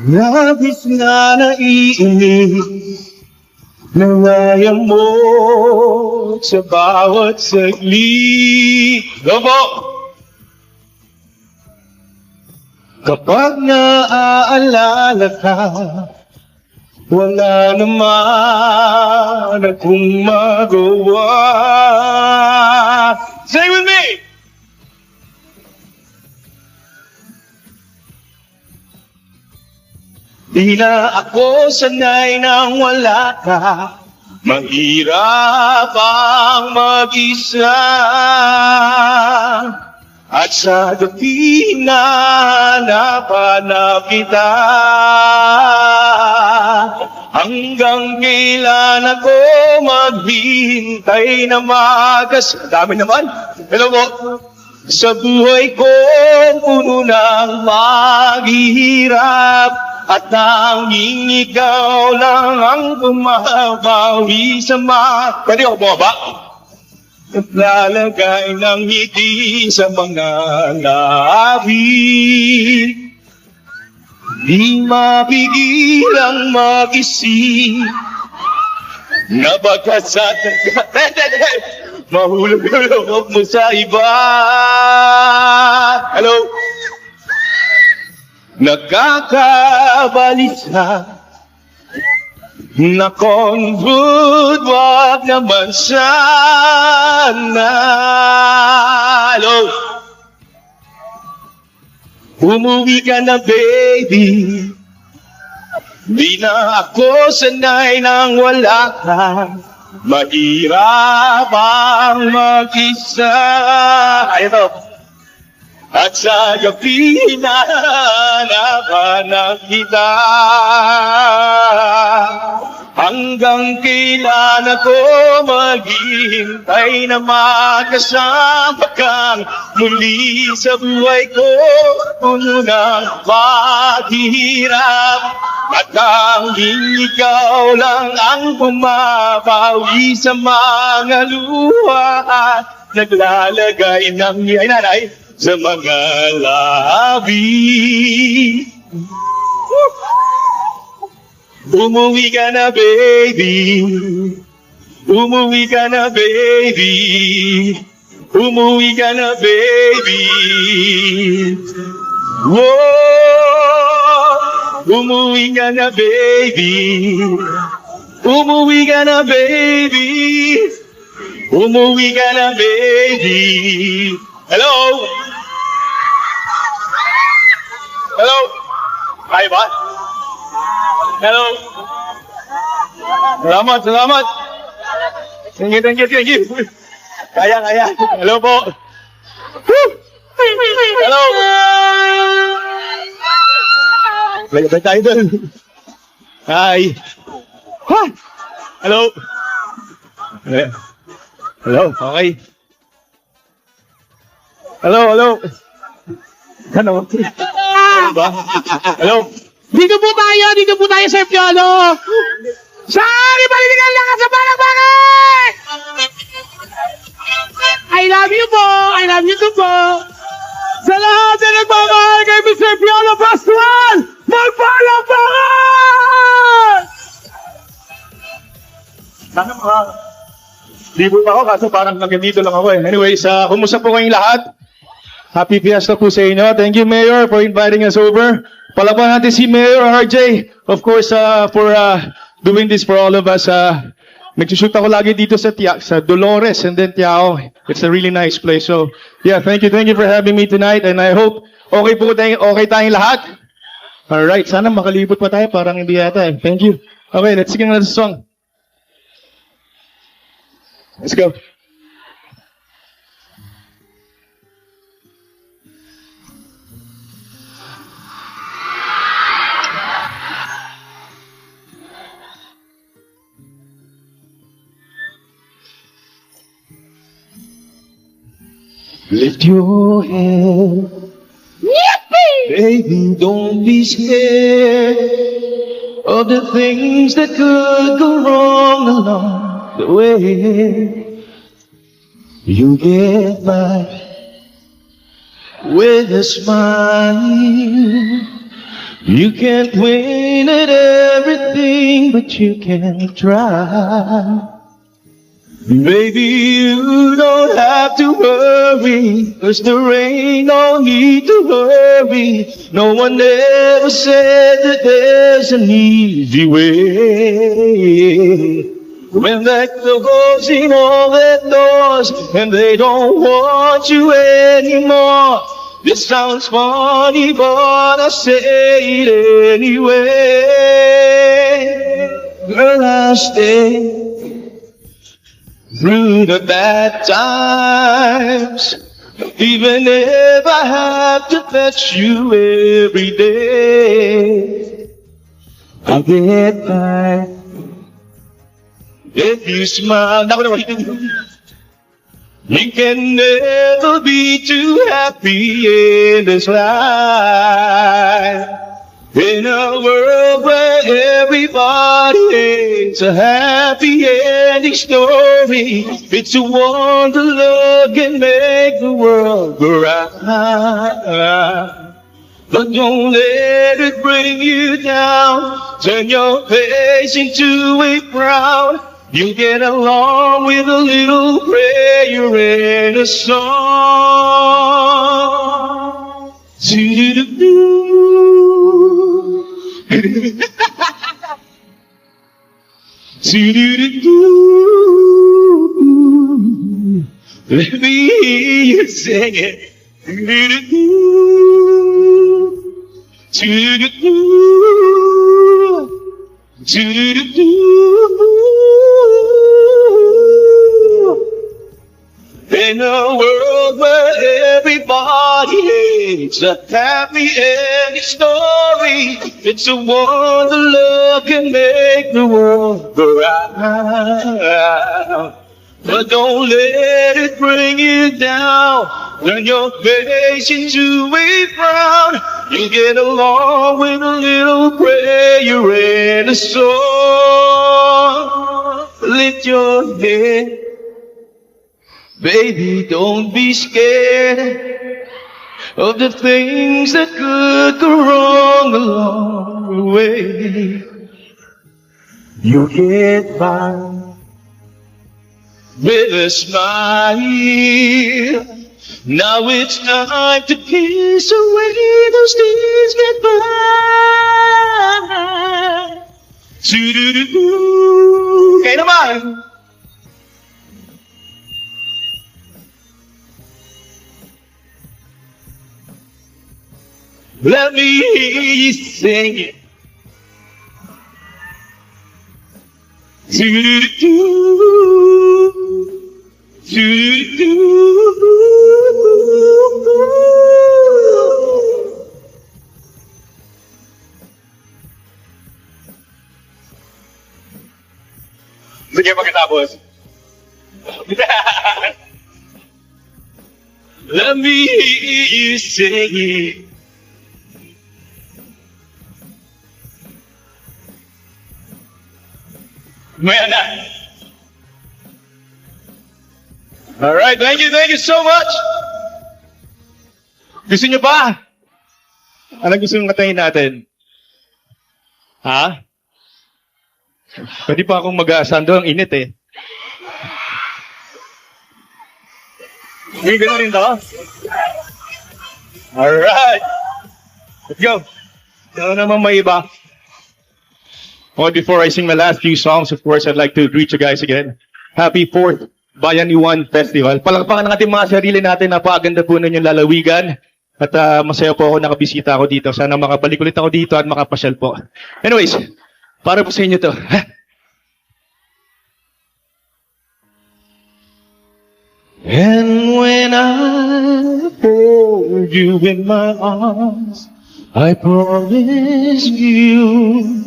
Labis na naiinis nangayang mo sa bawat saglit. Lobo! Kapag naaalala ka, wala naman akong magawa. Say with me! Di na ako sanay nang wala ka, mahirap ang mag-isa. At sa gabi na napanap kita, hanggang kailan ako maghihintay na dami naman. Hello po. Sa buhay ko, puno ng maghihirap, at tanging ikaw lang ang bumabawi sa Pwede ako bumaba? At lalagay ng ngiti sa mga labi. Di mapigil ang mag-isip na pagkasat mahulog mo sa iba. Hello? Nakakabalisa na convood, wag naman sana. Hello? Umuwi ka na, baby. Di na ako sanay nang wala ka, mahirap ang mag-isa. Ito. At sa gabi na napanap kita, hanggang kailan ako maghihintay na makasama kang muli sa buhay ko, puno ng paghihirap, at tanging ikaw lang ang bumabawi sa mga luha at naglalagay ng nanay sa mga labi. Umuwi ka na, baby. Umuwi ka na, baby. Umuwi ka na, baby. Whoa! Umuwi ka na, baby. Umuwi ka na, baby. Umuwi ka na, baby. Hello? Hello? Kaya ba? Hello? Salamat, salamat. Thank you. Kaya. Hello po. Hello? Lagay tayo doon. Hi. Ha? Hello? Hello? Okay. Hello? Ano? Ba? Hello? Dito po tayo sa piano. Sorry, balikan lang sa barang-barang! I love you too po. Sa lahat na nagmamahal kay Mr. Piano Pascual, magpalakpakan! Sana mga libo pa ako, kaso parang ganito lang ako eh. Anyways, kumusta po kayong lahat? Happy Fiesta po sa inyo. Thank you, Mayor, for inviting us over. Palaban natin si Mayor RJ, of course, for doing this for all of us. Nagsushoot ako lagi dito sa Dolores and then Tiao. It's a really nice place. So, yeah, thank you for having me tonight. And I hope okay tayong lahat. Alright, sana makalibot pa tayo, parang hindi yata eh. Thank you. Okay, let's sing another song. Let's go. Lift your head, baby, don't be scared of the things that could go wrong along the way. You get by, with a smile. You can't win at everything, but you can try. Baby, you don't have to worry, 'cause there ain't no need to hurry. No one ever said that there's an easy way. When they're closing all their doors and they don't want you anymore. This sounds funny, but I'll say it anyway. Girl, I'll stay through the bad times, even if I have to fetch you every day. I'll get by if you smile. You can never be too happy in this life. In a world where everybody is a happy ending story, it's a wonder love can make the world go round. But don't let it bring you down. Turn your face into a frown. You get along with a little prayer and a song. Let me hear you sing it. In a world where everybody hates a happy ending story, it's a wonder love can make the world go round. But don't let it bring you down. Turn your face into a frown. You get along with a little prayer and a song. Lift your head. Baby, don't be scared of the things that could go wrong along the way. You get by with a smile. Now it's time to kiss away those days goodbye. Okay naman. Let me hear you sing it. Sige, pagkatapos. Let me hear you sing it. Maya na. Alright, thank you so much. Gusto nyo ba? Ano gusto nyo katayin natin? Ha? Pwede pa akong mag-asando, ang init eh. May gano'n rin to? Alright. Let's go. Ano naman may iba? Well, before I sing my last few songs, of course, I'd like to greet you guys again. Happy 4th Bayanihan Festival. Palakpakan ng ating mga sarili natin. Napakaganda po nun yung lalawigan. At masaya po ako nakabisita ako dito. Sana makabalik ulit ako dito at makapasyal po. Anyways, para po sa inyo to. And when I hold you in my arms, I promise you,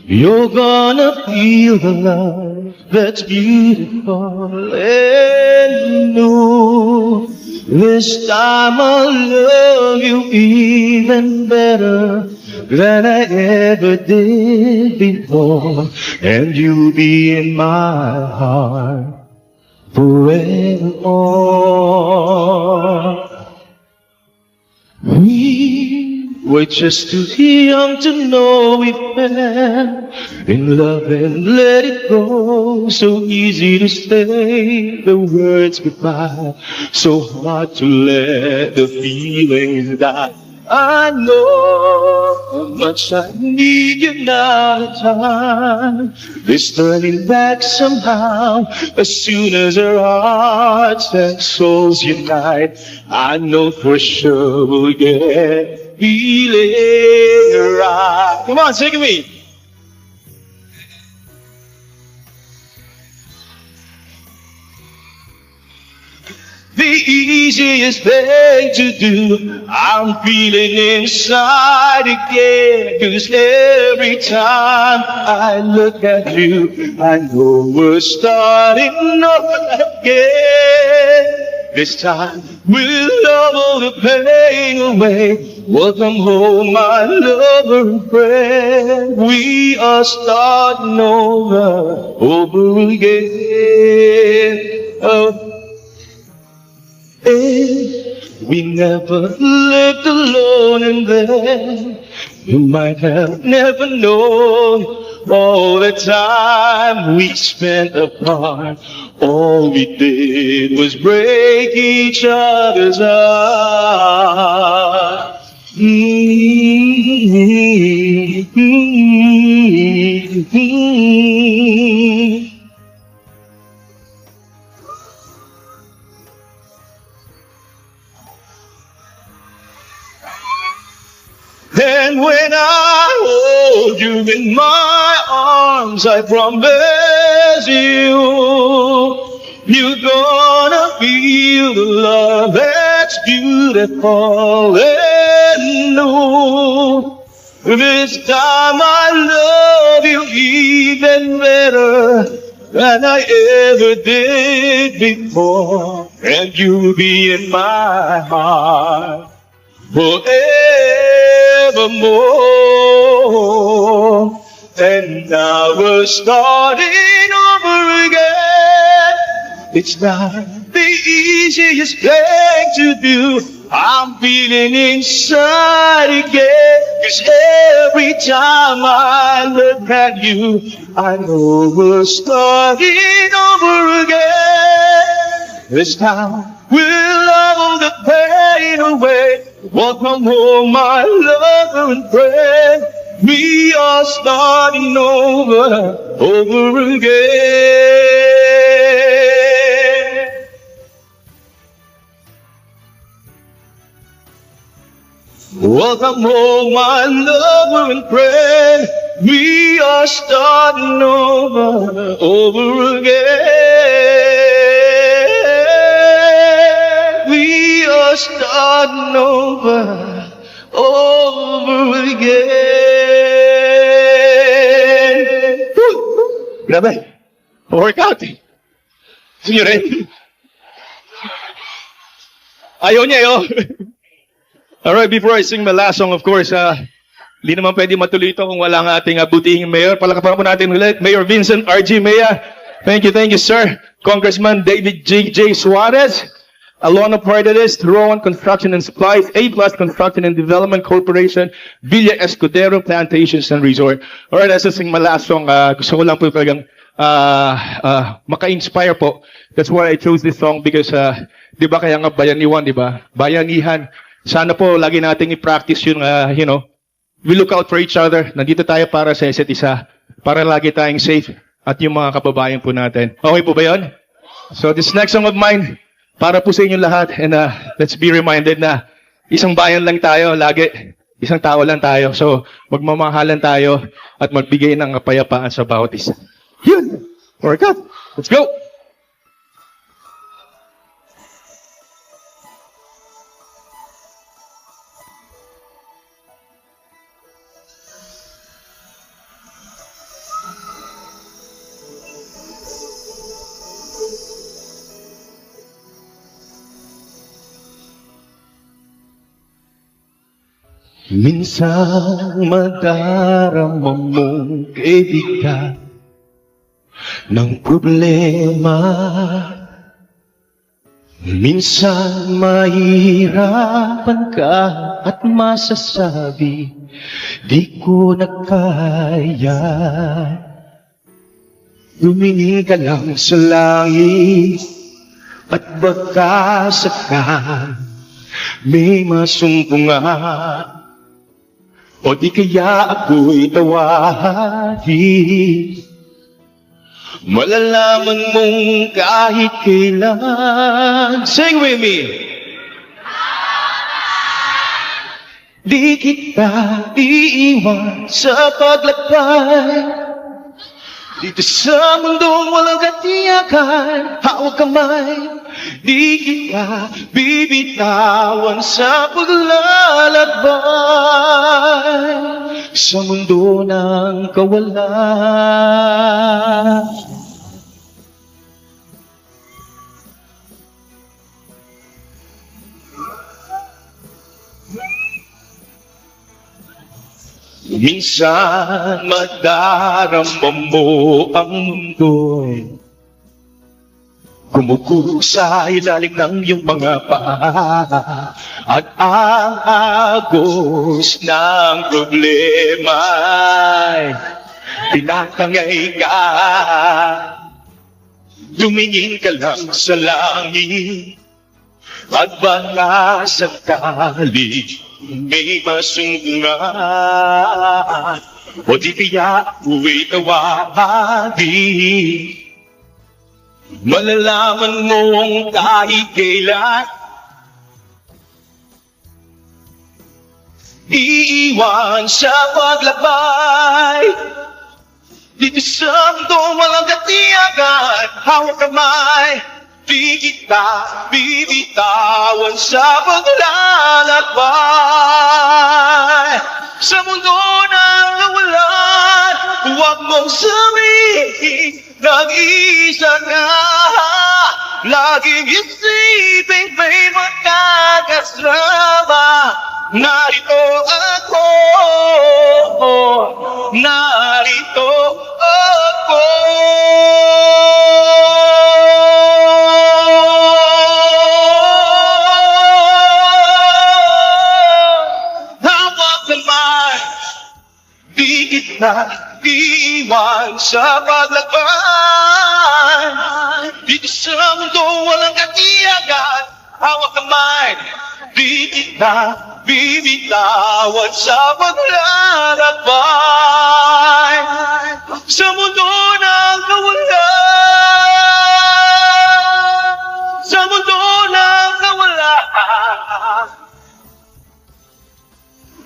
you're gonna feel the love that's beautiful and new. This time I'll love you even better than I ever did before. And you'll be in my heart forevermore. We were just too young to know we fell in love and let it go. So easy to say the words goodbye, so hard to let the feelings die. I know how much I need you now at time. This turning back somehow, as soon as our hearts and souls unite, I know for sure we'll get feeling right. Come on, sing with me. The easiest thing to do, I'm feeling inside again. 'Cause every time I look at you, I know we're starting over again. This time we'll love all the pain away. Welcome home, my lover and friend. We are starting over again. Oh. We never lived alone, and then you might have never known all the time we spent apart. All we did was break each other's heart. And when I hold you in my arms, I promise you're gonna feel the love that's beautiful and new. This time I love you even better than I ever did before, and you'll be in my heart forevermore. And now we're starting over again. It's not the easiest thing to do. I'm feeling inside again. 'Cause every time I look at you, I know we're starting over again. This time we'll love all the pain away. Welcome home, my lover and friend. We are starting over again. Welcome home, my lover and friend. We are starting over again. We are starting over again. Woo! Grabe. Workout. Sige rin. Ayaw niya yun. Alright, before I sing my last song, of course, hindi naman pwede matuloy ito kung wala ang ating butihing mayor. Palakapan po natin ulit, Mayor Vincent R.G. Maya. Thank you, sir. Congressman David J. Suarez. Alona Pardelis, Rowan Construction and Supplies, A-Plus Construction and Development Corporation, Villa Escudero Plantations and Resort. Alright, as I sing my last song, gusto ko lang po talagang maka-inspire po. That's why I chose this song because, di ba kaya nga bayaniwan, di ba? Bayanihan. Sana po lagi nating i-practice yung, we look out for each other. Nandito tayo para sa isa't isa, para lagi tayong safe at yung mga kababayan po natin. Okay po ba yun? So this next song of mine, para po sa inyo lahat, and let's be reminded na isang bayan lang tayo lagi, isang tao lang tayo. So magmamahalan tayo at magbigay ng kapayapaan sa bawat isa. Yun! Workout! Let's go! Minsan madarama mong kaibigan ng problema. Minsan mahirapan ka at masasabi, di ko na kaya. Tumingin ka lang sa langit, at baka saka may masumpungan, o di kaya ako'y tawagin. Malalaman mong kahit kailan. Sing with me! Di kita iiwan sa paglakbay. Dito sa mundong walang katiyakan, hawak kamay. Di kita bibitawan sa paglalakbay sa mundo ng kawalan. Minsan madarama mo ang mundo, gumugulo sa ilalim ng iyong mga paa, at ang agos ng problema ay tinatangay ka. Tumingin ka lang sa langit, at baka sakali may masunggan, o di kaya ako'y tawagin. Malalaman mong kahit kailan iiwan sa paglakbay. Dito sa mundo walang katiyakan, hawak kamay. Di kita bibitawan sa paglalakbay sa mundo ng nawalan. Huwag mong sabihin nag-iisa ka, laging isipin may magkakasama. Narito ako, narito ako. Di kita iiwan sa paglakbay. Dito sa mundo walang katiyakan, hawak kamay. Di kita bibitawan sa paglalakbay sa mundo ng kawalan. Sa mundo ng kawalan,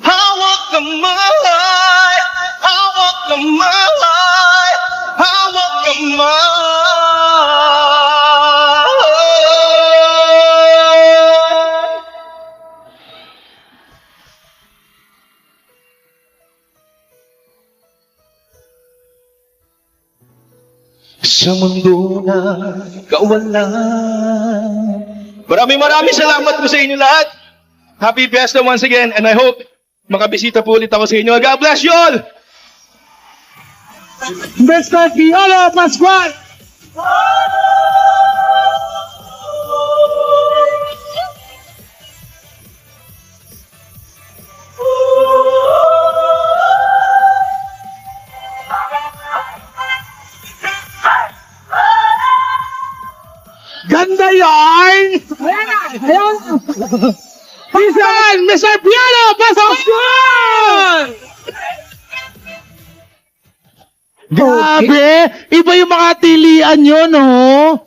hawak kamay, hawak kamay, hawak kamay. Sa mundo ng kawalan. Maraming salamat po sa inyo lahat. Happy Fiesta once again, and I hope makabisita po ulit ako sa inyo. God bless you all! Mr. Piolo Pascual! Ganda yarn! Ayan! Pisan! Mr. Piolo Pascual! Grabe! Iba yung mga tilian nyo, no?